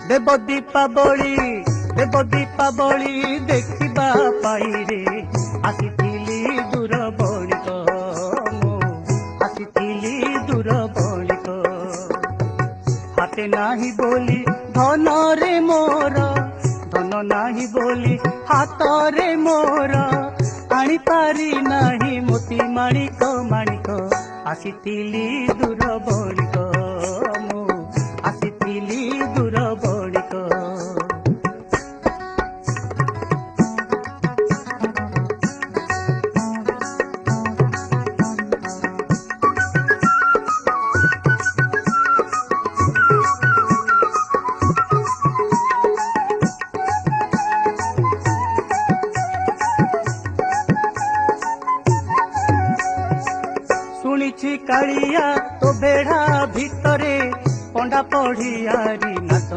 देव दीपावली देखिबा पाइरे आसिथिली दूर बणिक मो आसिथिली दूर बणिक हाते नाही बोली धन रे मोर धन नाही बोली हाथ रे मोर आनी पारी नाही मोती माणिक माणिक आसिथिली दूर बणिक मो आसिथिली दूर बणिक शुणिछि कालिया तो बेढ़ा भितरे पंडा पढ़ियारी नाच